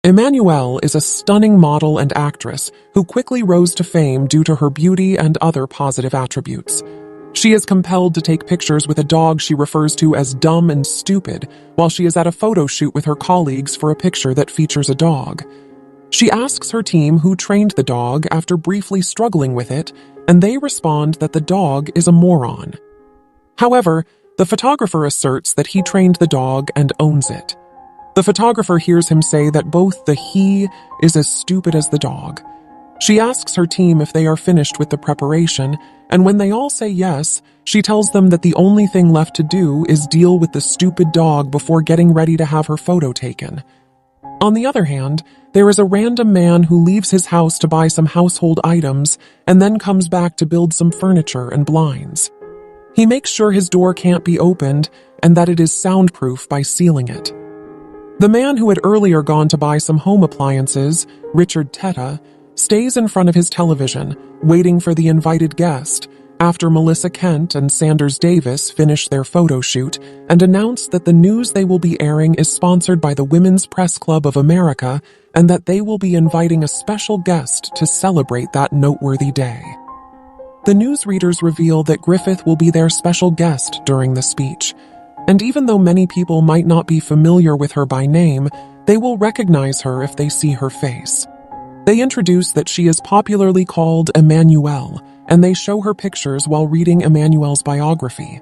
Emmanuelle is a stunning model and actress who quickly rose to fame due to her beauty and other positive attributes. She is compelled to take pictures with a dog she refers to as dumb and stupid while she is at a photo shoot with her colleagues for a picture that features a dog. She asks her team who trained the dog after briefly struggling with it, and they respond that the dog is a moron. However, the photographer asserts that he trained the dog and owns it. The photographer hears him say that both the he is as stupid as the dog. She asks her team if they are finished with the preparation, and when they all say yes, she tells them that the only thing left to do is deal with the stupid dog before getting ready to have her photo taken. On the other hand, there is a random man who leaves his house to buy some household items and then comes back to build some furniture and blinds. He makes sure his door can't be opened and that it is soundproof by sealing it. The man who had earlier gone to buy some home appliances, Richard Teta, stays in front of his television, waiting for the invited guest, after Melissa Kent and Sanders Davis finish their photo shoot and announce that the news they will be airing is sponsored by the Women's Press Club of America and that they will be inviting a special guest to celebrate that noteworthy day. The newsreaders reveal that Griffith will be their special guest during the speech, and even though many people might not be familiar with her by name, they will recognize her if they see her face. They introduce that she is popularly called Emmanuelle, and they show her pictures while reading Emmanuelle's biography.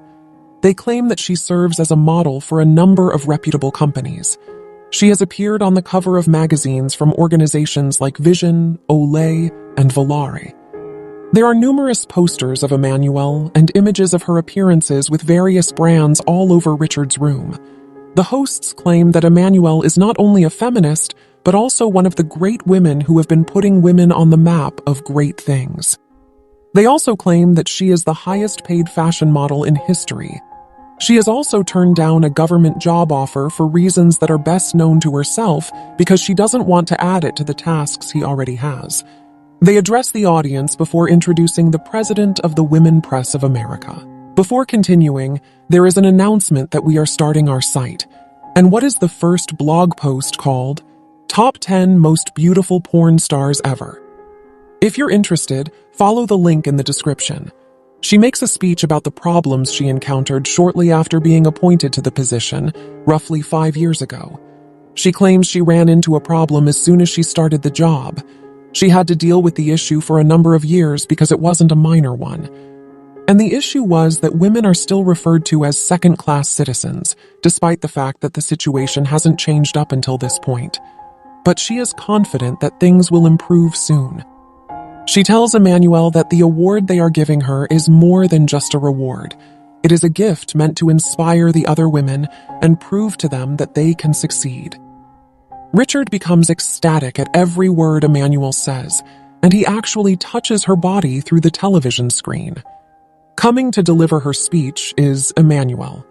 They claim that she serves as a model for a number of reputable companies. She has appeared on the cover of magazines from organizations like Vision, Olay, and Volare. There are numerous posters of Emmanuelle and images of her appearances with various brands all over Richard's room. The hosts claim that Emmanuelle is not only a feminist, but also one of the great women who have been putting women on the map of great things. They also claim that she is the highest paid fashion model in history. She has also turned down a government job offer for reasons that are best known to herself because she doesn't want to add it to the tasks he already has. They address the audience before introducing the president of the Women Press of America. Before continuing, there is an announcement that we are starting our site. And what is the first blog post called? Top 10 Most Beautiful Porn Stars Ever. If you're interested, follow the link in the description. She makes a speech about the problems she encountered shortly after being appointed to the position, roughly 5 years ago. She claims she ran into a problem as soon as she started the job. She had to deal with the issue for a number of years because it wasn't a minor one. And the issue was that women are still referred to as second-class citizens, despite the fact that the situation hasn't changed up until this point. But she is confident that things will improve soon. She tells Emmanuelle that the award they are giving her is more than just a reward. It is a gift meant to inspire the other women and prove to them that they can succeed. Richard becomes ecstatic at every word Emmanuelle says, and he actually touches her body through the television screen. Coming to deliver her speech is Emmanuelle.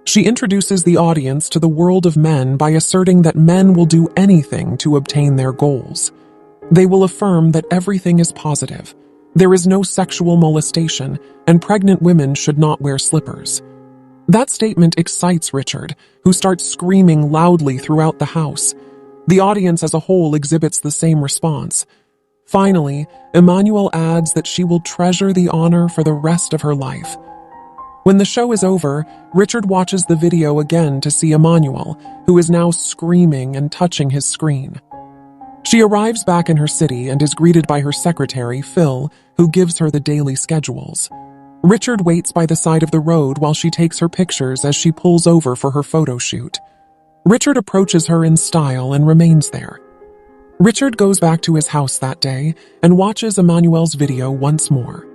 She introduces the audience to the world of men by asserting that men will do anything to obtain their goals. They will affirm that everything is positive. There is no sexual molestation, and pregnant women should not wear slippers. That statement excites Richard, who starts screaming loudly throughout the house. The audience as a whole exhibits the same response. Finally, Emmanuelle adds that she will treasure the honor for the rest of her life. When the show is over, Richard watches the video again to see Emmanuelle, who is now screaming and touching his screen. She arrives back in her city and is greeted by her secretary, Phil, who gives her the daily schedules. Richard waits by the side of the road while she takes her pictures as she pulls over for her photo shoot. Richard approaches her in style and remains there. Richard goes back to his house that day and watches Emmanuelle's video once more.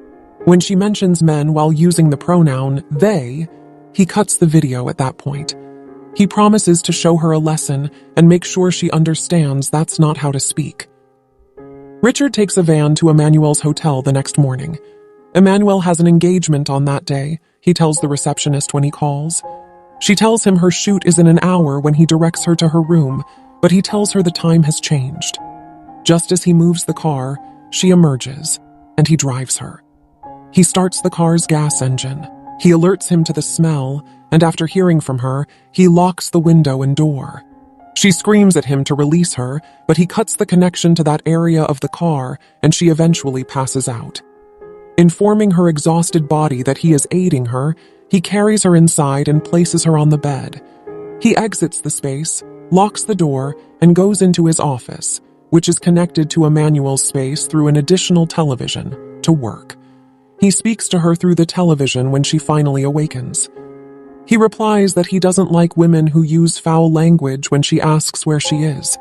When she mentions men while using the pronoun they, he cuts the video at that point. He promises to show her a lesson and make sure she understands that's not how to speak. Richard takes a van to Emmanuelle's hotel the next morning. Emmanuelle has an engagement on that day, he tells the receptionist when he calls. She tells him her shoot is in an hour when he directs her to her room, but he tells her the time has changed. Just as he moves the car, she emerges, and he drives her. He starts the car's gas engine. He alerts him to the smell, and after hearing from her, he locks the window and door. She screams at him to release her, but he cuts the connection to that area of the car, and she eventually passes out. Informing her exhausted body that he is aiding her, he carries her inside and places her on the bed. He exits the space, locks the door, and goes into his office, which is connected to Emmanuel's space through an additional television, to work. He speaks to her through the television when she finally awakens. He replies that he doesn't like women who use foul language when she asks where she is.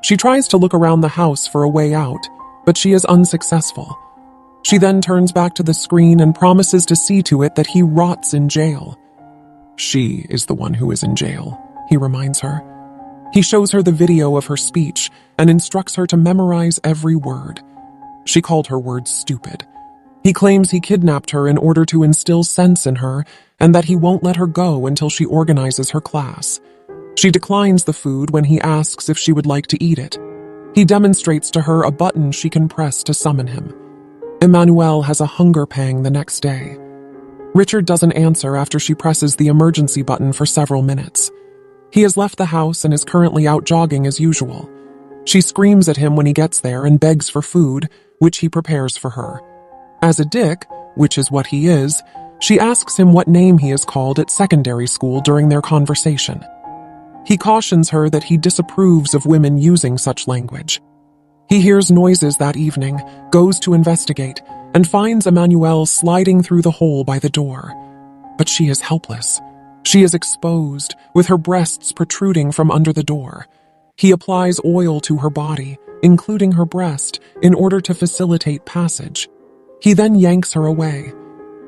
She tries to look around the house for a way out, but she is unsuccessful. She then turns back to the screen and promises to see to it that he rots in jail. She is the one who is in jail, he reminds her. He shows her the video of her speech and instructs her to memorize every word. She called her words stupid. He claims he kidnapped her in order to instill sense in her and that he won't let her go until she organizes her class. She declines the food when he asks if she would like to eat it. He demonstrates to her a button she can press to summon him. Emmanuel has a hunger pang the next day. Richard doesn't answer after she presses the emergency button for several minutes. He has left the house and is currently out jogging as usual. She screams at him when he gets there and begs for food, which he prepares for her. As a dick, which is what he is, she asks him what name he is called at secondary school during their conversation. He cautions her that he disapproves of women using such language. He hears noises that evening, goes to investigate, and finds Emmanuel sliding through the hole by the door. But she is helpless. She is exposed, with her breasts protruding from under the door. He applies oil to her body, including her breast, in order to facilitate passage. He then yanks her away.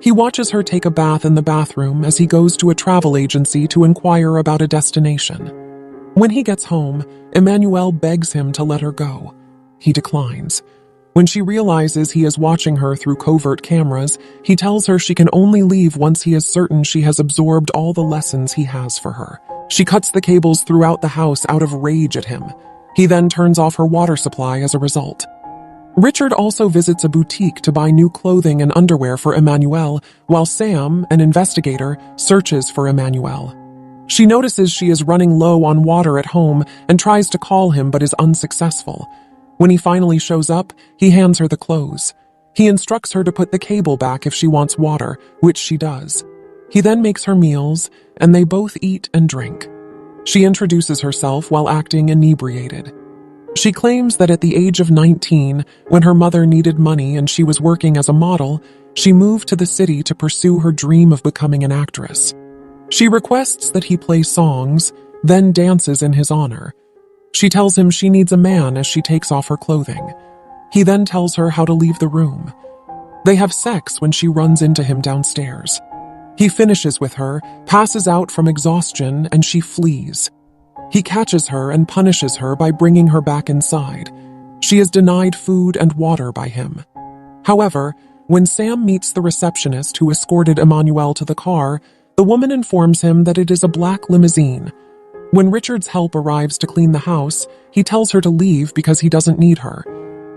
He watches her take a bath in the bathroom as he goes to a travel agency to inquire about a destination. When he gets home, Emmanuel begs him to let her go. He declines. When she realizes he is watching her through covert cameras, he tells her she can only leave once he is certain she has absorbed all the lessons he has for her. She cuts the cables throughout the house out of rage at him. He then turns off her water supply as a result. Richard also visits a boutique to buy new clothing and underwear for Emmanuel, while Sam, an investigator, searches for Emmanuel. She notices she is running low on water at home and tries to call him but is unsuccessful. When he finally shows up, he hands her the clothes. He instructs her to put the cable back if she wants water, which she does. He then makes her meals, and they both eat and drink. She introduces herself while acting inebriated. She claims that at the age of 19, when her mother needed money and she was working as a model, she moved to the city to pursue her dream of becoming an actress. She requests that he play songs, then dances in his honor. She tells him she needs a man as she takes off her clothing. He then tells her how to leave the room. They have sex when she runs into him downstairs. He finishes with her, passes out from exhaustion, and she flees. He catches her and punishes her by bringing her back inside. She is denied food and water by him. However, when Sam meets the receptionist who escorted Emmanuel to the car, the woman informs him that it is a black limousine. When Richard's help arrives to clean the house, he tells her to leave because he doesn't need her.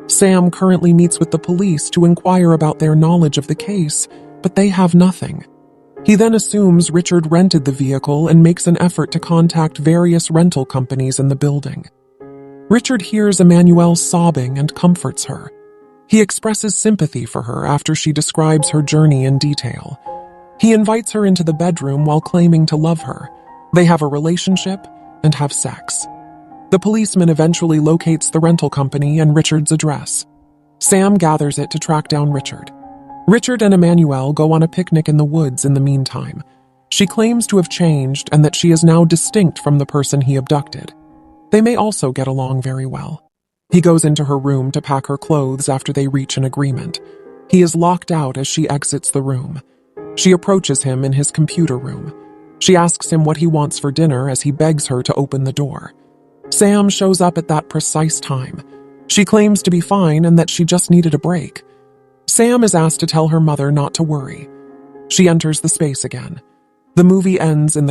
Sam currently meets with the police to inquire about their knowledge of the case, but they have nothing. He then assumes Richard rented the vehicle and makes an effort to contact various rental companies in the building. Richard hears Emmanuel sobbing and comforts her. He expresses sympathy for her after she describes her journey in detail. He invites her into the bedroom while claiming to love her. They have a relationship and have sex. The policeman eventually locates the rental company and Richard's address. Sam gathers it to track down Richard. Richard and Emmanuel go on a picnic in the woods in the meantime. She claims to have changed and that she is now distinct from the person he abducted. They may also get along very well. He goes into her room to pack her clothes after they reach an agreement. He is locked out as she exits the room. She approaches him in his computer room. She asks him what he wants for dinner as he begs her to open the door. Sam shows up at that precise time. She claims to be fine and that she just needed a break. Sam is asked to tell her mother not to worry. She enters the space again. The movie ends in the